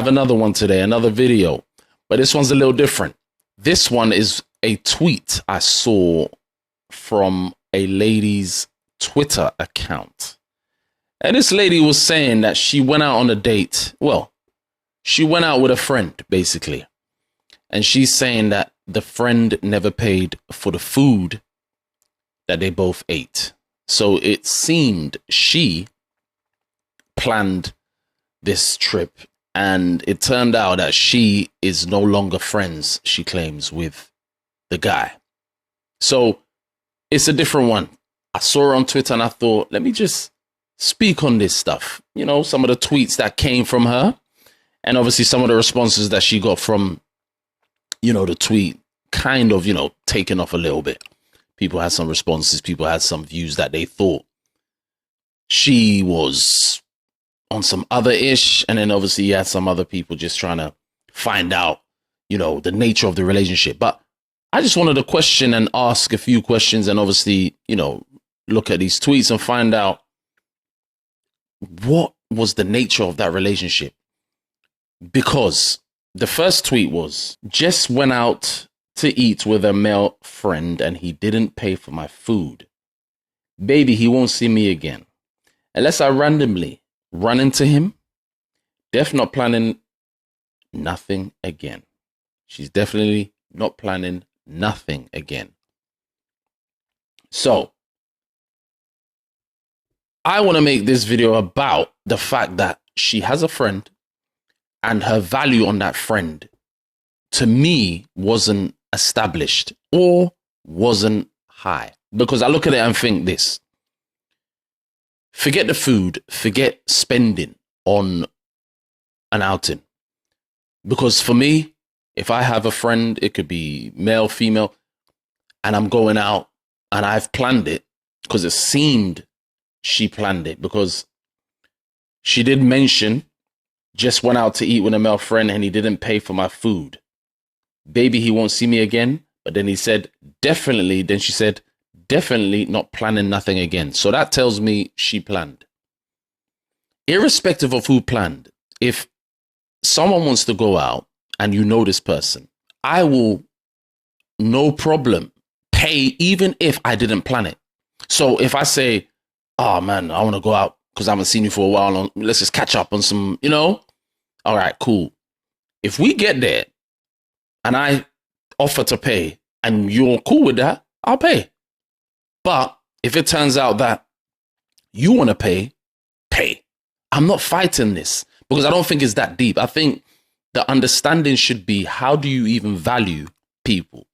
have another one today, another video, but this one's a little different. This one is a tweet I saw from a lady's Twitter account. And this lady was saying that she went out on a date. Well, she went out with a friend, basically. And she's saying that the friend never paid for the food that they both ate. So it seemed she planned this trip, and it turned out that she is no longer friends, she claims, with the guy. So it's a different one. I saw her on Twitter and I thought, let me just speak on this stuff. You know, some of the tweets that came from her, and obviously some of the responses that she got from, you know, the tweet kind of, you know, taken off a little bit. People had some responses. People had some views that they thought she was on some other ish. And then obviously you had some other people just trying to find out, you know, the nature of the relationship. But I just wanted to question and ask a few questions and obviously, you know, look at these tweets and find out what was the nature of that relationship. Because the first tweet was, just went out to eat with a male friend and he didn't pay for my food. Baby, he won't see me again. Unless I randomly run into him. Def not planning nothing again. She's definitely not planning nothing again. So I want to make this video about the fact that she has a friend and her value on that friend, to me, wasn't established or wasn't high. Because I look at it and think this: forget the food, forget spending on an outing. Because for me, if I have a friend, it could be male, female, and I'm going out and I've planned it, because it seemed she planned it, because she did mention, just went out to eat with a male friend and he didn't pay for my food. Baby, he won't see me again. But then he said, definitely. Then she said, definitely not planning nothing again. So that tells me she planned. Irrespective of who planned, if someone wants to go out and you know this person, I will, no problem, pay even if I didn't plan it. So if I say, oh man, I want to go out because I haven't seen you for a while, let's just catch up on some, you know, all right, cool. If we get there and I offer to pay and you're cool with that, I'll pay. But if it turns out that you want to pay, pay. I'm not fighting this because I don't think it's that deep. I think the understanding should be, how do you even value people?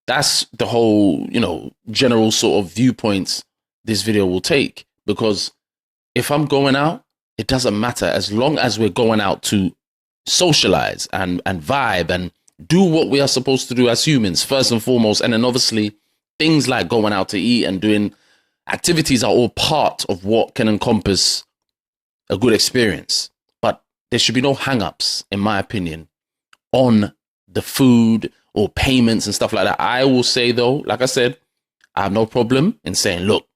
That's the whole, you know, general sort of viewpoints this video will take. Because if I'm going out, it doesn't matter, as long as we're going out to socialize and vibe and do what we are supposed to do as humans, first and foremost. And then obviously things like going out to eat and doing activities are all part of what can encompass a good experience. But there should be no hang-ups, in my opinion, on the food or payments and stuff like that. I will say though, like I said, I have no problem in saying, look,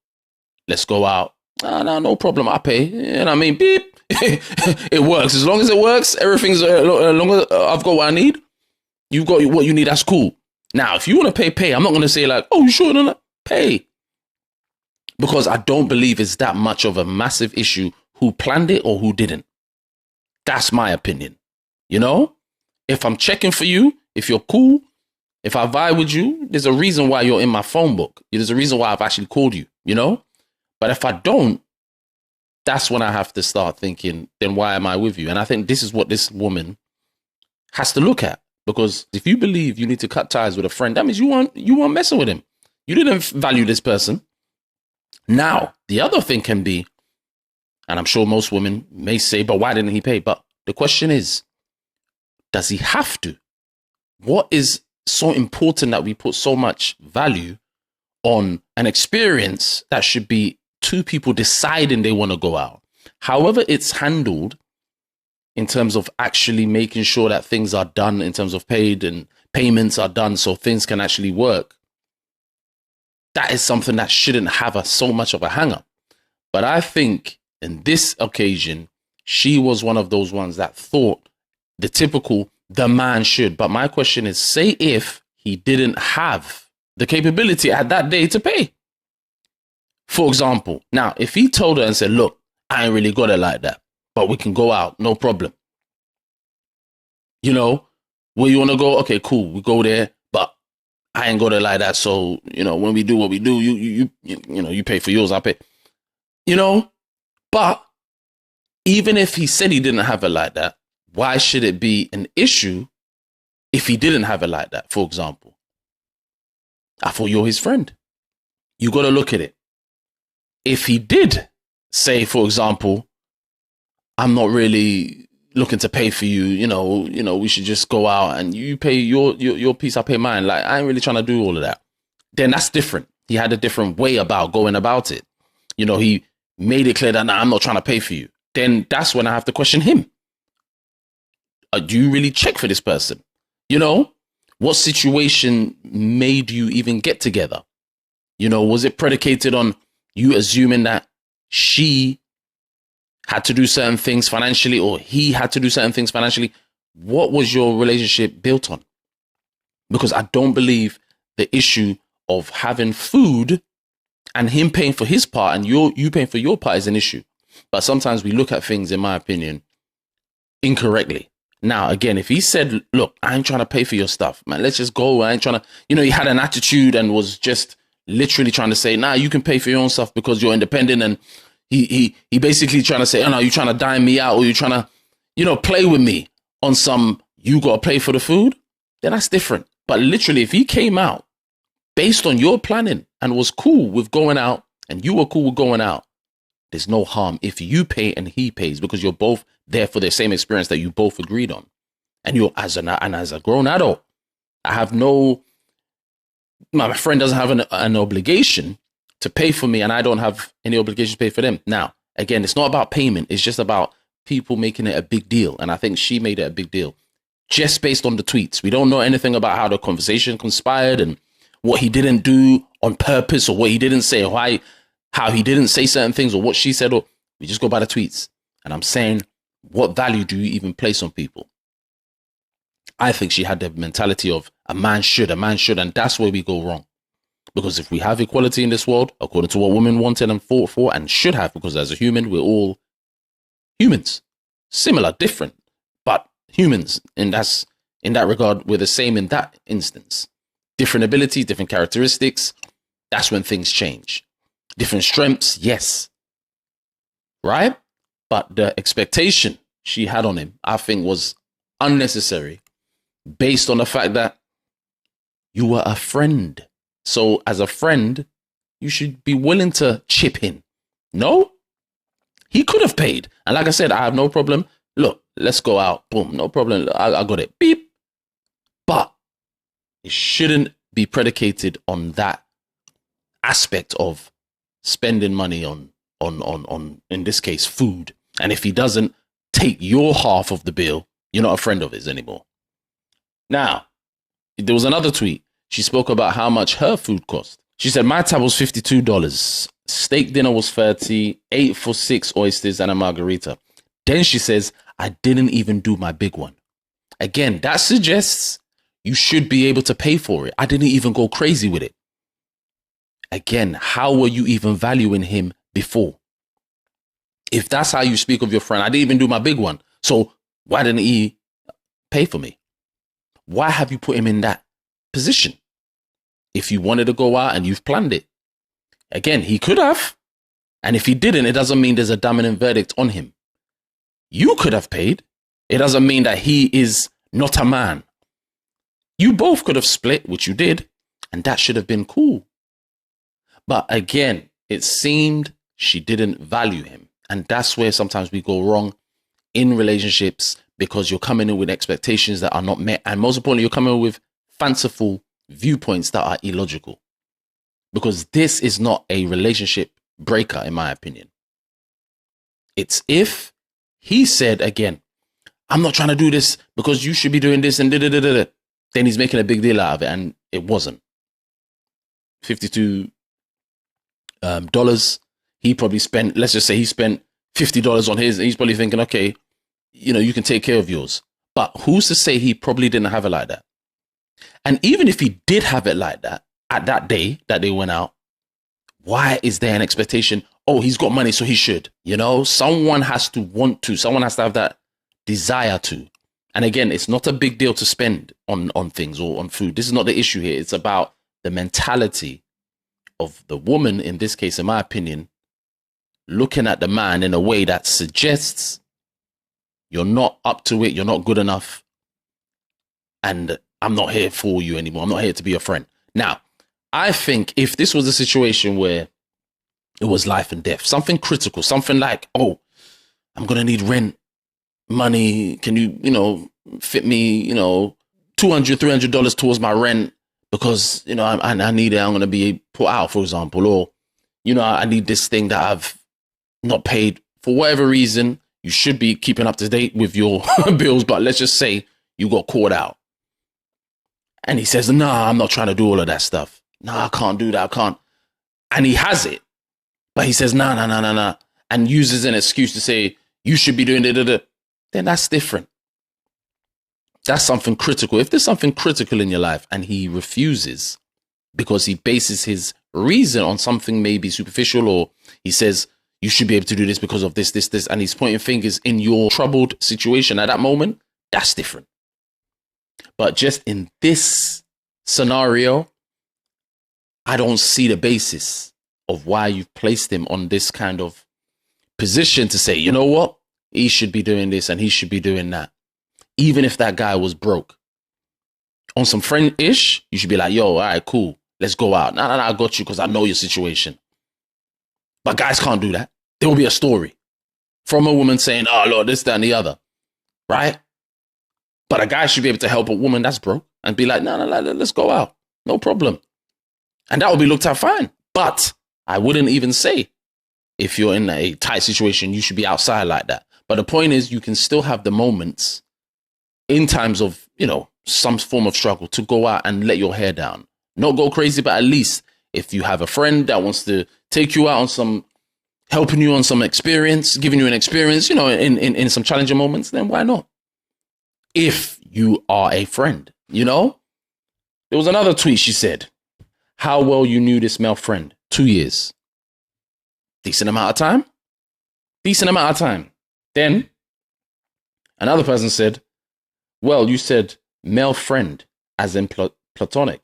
let's go out. No problem. I pay. You know what I mean? Beep. It works. As long as it works, everything's, as long as I've got what I need, you've got what you need, that's cool. Now, if you want to pay. I'm not going to say like, oh, you sure? No, pay. Because I don't believe it's that much of a massive issue who planned it or who didn't. That's my opinion. You know, if I'm checking for you, if you're cool, if I vibe with you, there's a reason why you're in my phone book. There's a reason why I've actually called you, you know? But if I don't, that's when I have to start thinking, then why am I with you? And I think this is what this woman has to look at. Because if you believe you need to cut ties with a friend, that means you weren't messing with him. You didn't value this person. Now, the other thing can be, and I'm sure most women may say, but why didn't he pay? But the question is, does he have to? What is so important that we put so much value on an experience that should be two people deciding they want to go out? However it's handled in terms of actually making sure that things are done in terms of paid and payments are done so things can actually work, that is something that shouldn't have so much of a hang up. But I think in this occasion, she was one of those ones that thought the typical, the man should. But my question is, say if he didn't have the capability at that day to pay. For example, now, if he told her and said, look, I ain't really got it like that, but we can go out, no problem. You know, where you want to go? Okay, cool. We go there, but I ain't got it like that. So, you know, when we do what we do, you pay for yours, I pay. You know, but even if he said he didn't have it like that, why should it be an issue if he didn't have it like that, for example? I thought you're his friend. You got to look at it. If he did say, for example, I'm not really looking to pay for you, you know, we should just go out and you pay your piece, I pay mine. Like, I ain't really trying to do all of that. Then that's different. He had a different way about going about it. You know, he made it clear that, nah, I'm not trying to pay for you. Then that's when I have to question him. Do you really check for this person? You know, what situation made you even get together? You know, was it predicated on you assuming that she had to do certain things financially or he had to do certain things financially? What was your relationship built on? Because I don't believe the issue of having food and him paying for his part and you paying for your part is an issue. But sometimes we look at things, in my opinion, incorrectly. Now, again, if he said, look, I ain't trying to pay for your stuff, man, let's just go. I ain't trying to, you know, he had an attitude and was just literally trying to say, nah, you can pay for your own stuff because you're independent. And he basically trying to say, oh no, you're trying to dime me out or you're trying to, you know, play with me on some, you got to pay for the food, then that's different. But literally, if he came out based on your planning and was cool with going out and you were cool with going out, there's no harm if you pay and he pays because you're both there for the same experience that you both agreed on. And you're as a grown adult, I have my friend doesn't have an obligation to pay for me and I don't have any obligation to pay for them. Now, again, it's not about payment. It's just about people making it a big deal. And I think she made it a big deal just based on the tweets. We don't know anything about how the conversation conspired and what he didn't do on purpose or what he didn't say, or how he didn't say certain things or what she said, or we just go by the tweets. And I'm saying, what value do you even place on people? I think she had the mentality of a man should, and that's where we go wrong. Because if we have equality in this world, according to what women wanted and fought for and should have, because as a human, we're all humans, similar, different, but humans. And that's, in that regard, we're the same in that instance. Different abilities, different characteristics. That's when things change. Different strengths, yes. Right? But the expectation she had on him, I think, was unnecessary based on the fact that you were a friend. So as a friend, you should be willing to chip in. No? He could have paid. And like I said, I have no problem. Look, let's go out. Boom, no problem. I got it. Beep. But it shouldn't be predicated on that aspect of spending money on in this case, food. And if he doesn't take your half of the bill, you're not a friend of his anymore. Now, there was another tweet. She spoke about how much her food cost. She said, my tab was $52. Steak dinner was $30, 8 for 6 oysters and a margarita. Then she says, I didn't even do my big one. Again, that suggests you should be able to pay for it. I didn't even go crazy with it. Again, how were you even valuing him before? If that's how you speak of your friend, I didn't even do my big one. So why didn't he pay for me? Why have you put him in that position? If you wanted to go out and you've planned it. Again, he could have. And if he didn't, it doesn't mean there's a dominant verdict on him. You could have paid. It doesn't mean that he is not a man. You both could have split, which you did, and that should have been cool. But again, it seemed she didn't value him. And that's where sometimes we go wrong in relationships, because you're coming in with expectations that are not met. And most importantly, you're coming in with fanciful viewpoints that are illogical. Because this is not a relationship breaker, in my opinion. It's if he said, again, I'm not trying to do this because you should be doing this and da-da-da-da-da. Then he's making a big deal out of it, and it wasn't. $52. He probably spent, let's just say he spent $50 on his, and he's probably thinking, okay, you know, you can take care of yours. But who's to say he probably didn't have it like that? And even if he did have it like that at that day that they went out, why is there an expectation? Oh, he's got money, so he should. You know, someone has to want to. Someone has to have that desire to. And again, it's not a big deal to spend on things or on food. This is not the issue here. It's about the mentality of the woman, in this case, in my opinion, looking at the man in a way that suggests you're not up to it, you're not good enough, and I'm not here for you anymore. I'm not here to be your friend. Now, I think if this was a situation where it was life and death, something critical, something like, oh, I'm going to need rent, money. Can you, fit me, $200, $300 towards my rent because, I need it. I'm going to be put out, for example, or, I need this thing that I've not paid for whatever reason. You should be keeping up to date with your bills, but let's just say you got caught out. And he says, nah, I'm not trying to do all of that stuff. Nah, I can't do that. I can't. And he has it. But he says, nah. And uses an excuse to say, you should be doing it. Then that's different. That's something critical. If there's something critical in your life and he refuses because he bases his reason on something maybe superficial, or he says, you should be able to do this because of this, and he's pointing fingers in your troubled situation at that moment, that's different. But just in this scenario, I don't see the basis of why you've placed him on this kind of position to say, you know what? He should be doing this and he should be doing that. Even if that guy was broke. On some friend-ish, you should be like, yo, all right, cool. Let's go out. Nah, I got you because I know your situation. But guys can't do that. There will be a story from a woman saying, oh, Lord, this, that, and the other. Right? But a guy should be able to help a woman that's broke and be like, no, let's go out. No problem. And that will be looked at fine. But I wouldn't even say if you're in a tight situation, you should be outside like that. But the point is, you can still have the moments in times of, some form of struggle to go out and let your hair down. Not go crazy, but at least if you have a friend that wants to take you out on helping you on some experience, giving you an experience, in some challenging moments, then why not? If you are a friend, There was another tweet she said, how well you knew this male friend. 2 years. Decent amount of time. Then another person said, well, you said male friend as in platonic.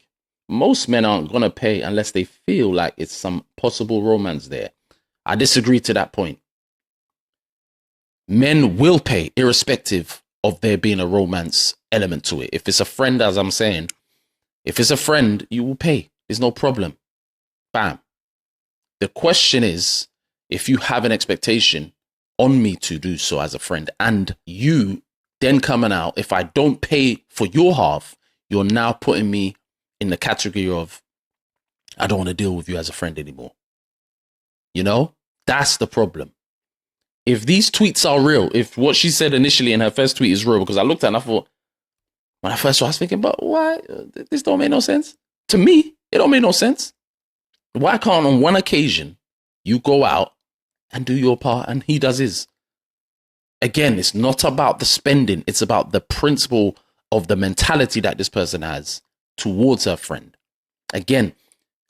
Most men aren't going to pay unless they feel like it's some possible romance there. I disagree to that point. Men will pay irrespective of there being a romance element to it. If it's a friend, as I'm saying, if it's a friend, you will pay. There's no problem. Bam. The question is, if you have an expectation on me to do so as a friend, and you then coming out, if I don't pay for your half, you're now putting me in the category of, I don't want to deal with you as a friend anymore. That's the problem. If these tweets are real, if what she said initially in her first tweet is real, because I looked at it and I thought, when I first saw it, I was thinking, but why? This don't make no sense. To me, it don't make no sense. Why can't on one occasion you go out and do your part and he does his? Again, it's not about the spending. It's about the principle of the mentality that this person has towards her friend. Again,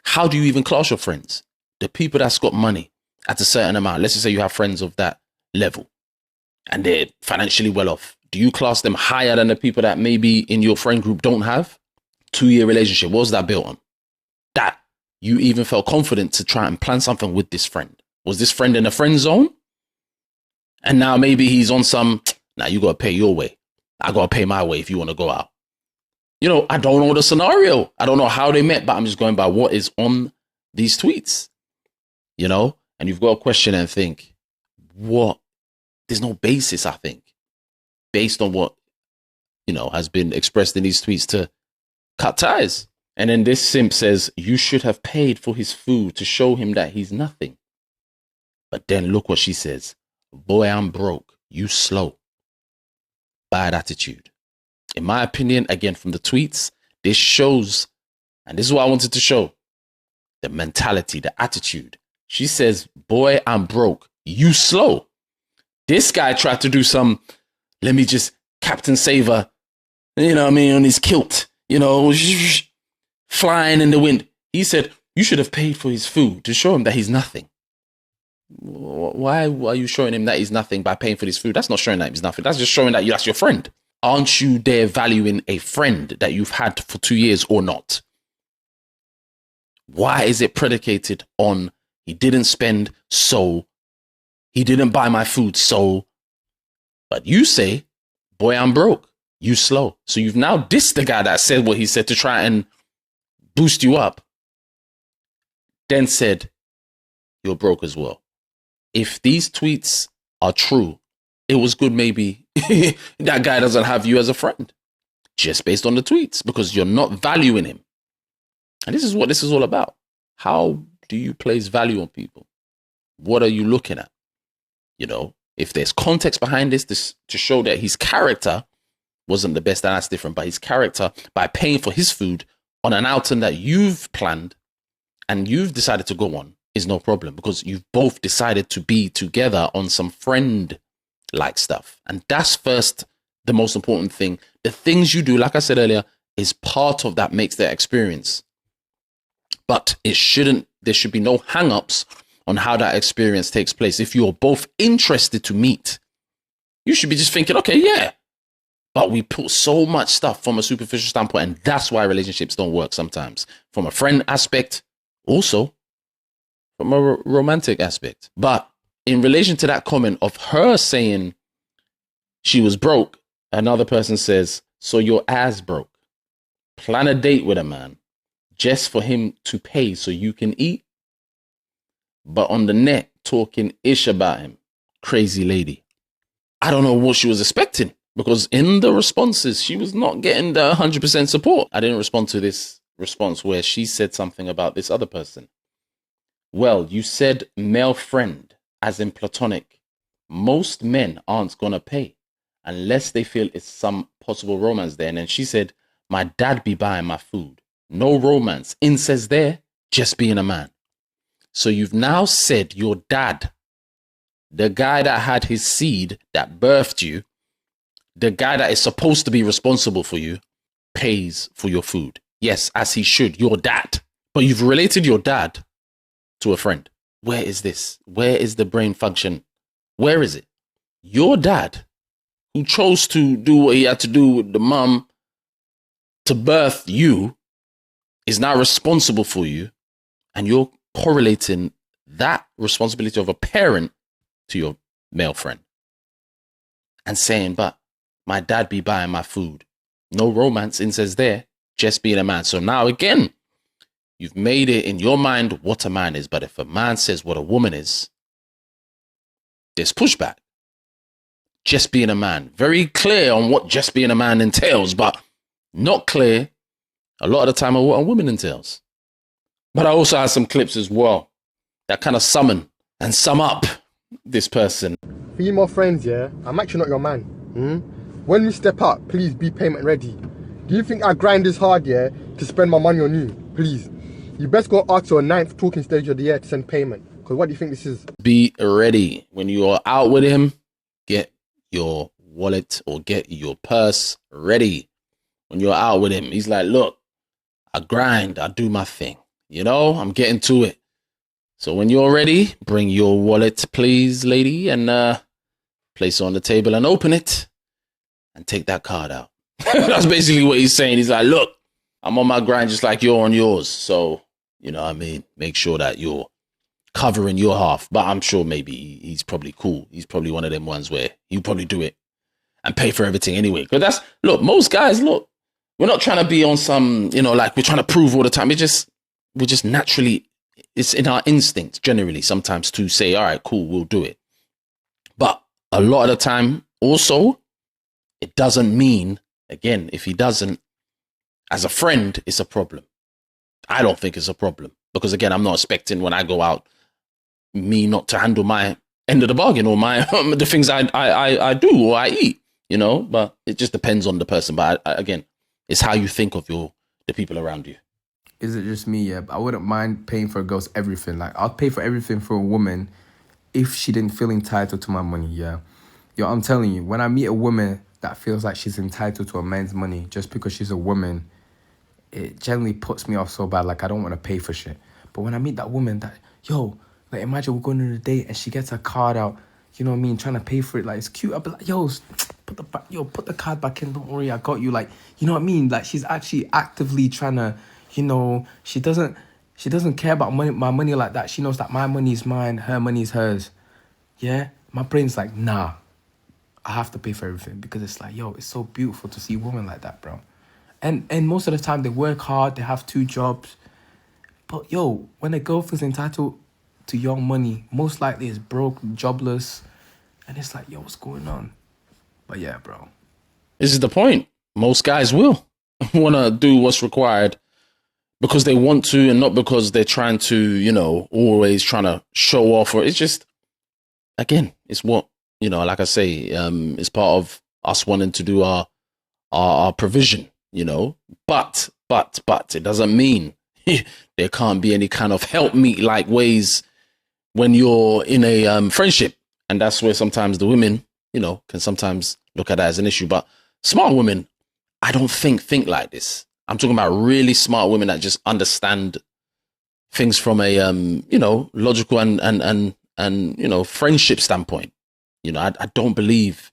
how do you even class your friends? The people that's got money at a certain amount. Let's just say you have friends of that level and they're financially well off. Do you class them higher than the people that maybe in your friend group don't have? 2-year relationship. What was that built on? That you even felt confident to try and plan something with this friend. Was this friend in a friend zone? And now maybe he's on some, now you got to pay your way. I got to pay my way if you want to go out. I don't know the scenario. I don't know how they met, but I'm just going by what is on these tweets, and you've got to question and think, what? There's no basis, I think, based on what, has been expressed in these tweets to cut ties. And then this simp says, you should have paid for his food to show him that he's nothing. But then look what she says. Boy, I'm broke. You slow. Bad attitude. In my opinion, again, from the tweets, this shows, and this is what I wanted to show, the mentality, the attitude. She says, boy, I'm broke. You slow. This guy tried to do some, let me just Captain Saver, you know what I mean, on his kilt, you know, flying in the wind. He said, you should have paid for his food to show him that he's nothing. Why are you showing him that he's nothing by paying for his food? That's not showing that he's nothing. That's just showing that that's your friend. Aren't you there valuing a friend that you've had for 2 years or not? Why is it predicated on he didn't spend, so he didn't buy my food, so? But you say, boy, I'm broke. You slow. So you've now dissed the guy that said what he said to try and boost you up. Then said, you're broke as well. If these tweets are true, it was good maybe that guy doesn't have you as a friend just based on the tweets because you're not valuing him. And this is what this is all about. How do you place value on people? What are you looking at? You know, if there's context behind this to show that his character wasn't the best, then that's different. But his character, by paying for his food on an outing that you've planned and you've decided to go on, is no problem because you've both decided to be together on some friend-like stuff. And that's first the most important thing. The things you do, like I said earlier, is part of that makes their experience. But there should be no hang-ups on how that experience takes place. If you're both interested to meet, you should be just thinking, okay, yeah. But we put so much stuff from a superficial standpoint, and that's why relationships don't work sometimes. From a friend aspect, also from a romantic aspect. But in relation to that comment of her saying she was broke, another person says, so you're as broke. Plan a date with a man just for him to pay so you can eat. But on the net, talking ish about him. Crazy lady. I don't know what she was expecting because in the responses, she was not getting the 100% support. I didn't respond to this response where she said something about this other person. Well, you said male friend, as in platonic. Most men aren't going to pay unless they feel it's some possible romance there. And then she said, my dad be buying my food. No romance. Incest there, just being a man. So you've now said your dad, the guy that had his seed, that birthed you, the guy that is supposed to be responsible for you, pays for your food. Yes, as he should, your dad. But you've related your dad to a friend. Where is this? Where is the brain function? Where is it? Your dad, who chose to do what he had to do with the mum to birth you, is now responsible for you, and you're correlating that responsibility of a parent to your male friend and saying, but my dad be buying my food. No romance, incest there, just being a man. So now again, you've made it in your mind what a man is. But if a man says what a woman is, there's pushback. Just being a man. Very clear on what just being a man entails, but not clear a lot of the time on what a woman entails. But I also have some clips as well that kind of summon and sum up this person. Female friends, yeah, I'm actually not your man. When we step up, please be payment ready. Do you think I grind this hard, yeah, to spend my money on you? Please. You best go ask your 9th talking stage of the year to send payment. Because what do you think this is? Be ready. When you are out with him, get your wallet or get your purse ready. When you're out with him, he's like, look, I grind, I do my thing. You know, I'm getting to it. So when you're ready, bring your wallet, please, lady, and place it on the table and open it and take that card out. That's basically what he's saying. He's like, look, I'm on my grind just like you're on yours. So, you know what I mean? Make sure that you're covering your half. But I'm sure maybe he's probably cool. He's probably one of them ones where he'll probably do it and pay for everything anyway. Because that's, look, most guys, look, we're not trying to be on some, you know, like we're trying to prove all the time. We're just naturally, it's in our instinct generally sometimes to say, all right, cool, we'll do it. But a lot of the time also, it doesn't mean, again, if he doesn't, as a friend, it's a problem. I don't think it's a problem because, again, I'm not expecting when I go out, me not to handle my end of the bargain or my the things I do or I eat, you know, but it just depends on the person. But again, it's how you think of the people around you. Is it just me? Yeah, I wouldn't mind paying for a girl's everything. Like, I'll pay for everything for a woman if she didn't feel entitled to my money, yeah. Yo, I'm telling you, when I meet a woman that feels like she's entitled to a man's money just because she's a woman, it generally puts me off so bad. Like, I don't want to pay for shit. But when I meet that woman that, yo, like, imagine we're going on a date and she gets her card out, you know what I mean, trying to pay for it. Like, it's cute. I'll be like, put the card back in. Don't worry, I got you. Like, you know what I mean? Like, she's actually actively trying to, you know, she doesn't care about my money like that. She knows that my money is mine, her money is hers. Yeah? My brain's like, nah, I have to pay for everything, because it's like, yo, it's so beautiful to see women like that, bro. And most of the time they work hard, they have 2 jobs. But yo, when a girl feels entitled to young money, most likely is broke, jobless, and it's like, yo, what's going on? But yeah, bro. This is the point. Most guys will want to do what's required because they want to, and not because they're trying to, you know, always trying to show off. Or it's just, again, it's what, you know, like I say, it's part of us wanting to do our provision, you know. But it doesn't mean there can't be any kind of help me like ways when you're in a friendship. And that's where sometimes the women, you know, can sometimes look at that as an issue. But smart women, I don't think like this. I'm talking about really smart women that just understand things from a you know, logical and you know, friendship standpoint. You know, I don't believe,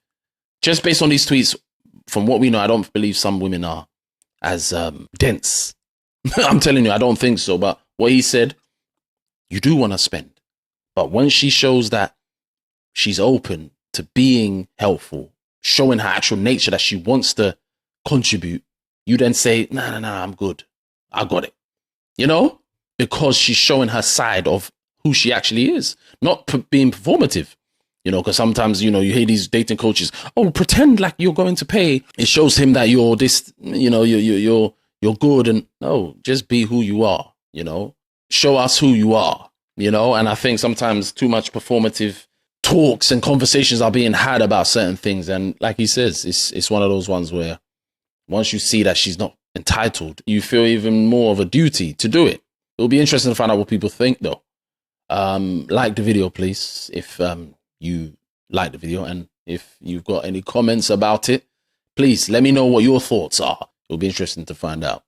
just based on these tweets, from what we know, I don't believe some women are as dense. I'm telling you, I don't think so. But what he said, you do want to spend. But when she shows that she's open to being helpful, showing her actual nature that she wants to contribute, you then say, nah, I'm good. I got it. You know? Because she's showing her side of who she actually is, not being performative. You know, because sometimes, you know, you hear these dating coaches, oh, pretend like you're going to pay. It shows him that you're this, you know, you're good. And no, just be who you are, you know, show us who you are, you know. And I think sometimes too much performative talks and conversations are being had about certain things. And like he says, it's one of those ones where once you see that she's not entitled, you feel even more of a duty to do it. It'll be interesting to find out what people think, though. Like the video, please, if you like the video, and if you've got any comments about it, please let me know what your thoughts are. It'll be interesting to find out.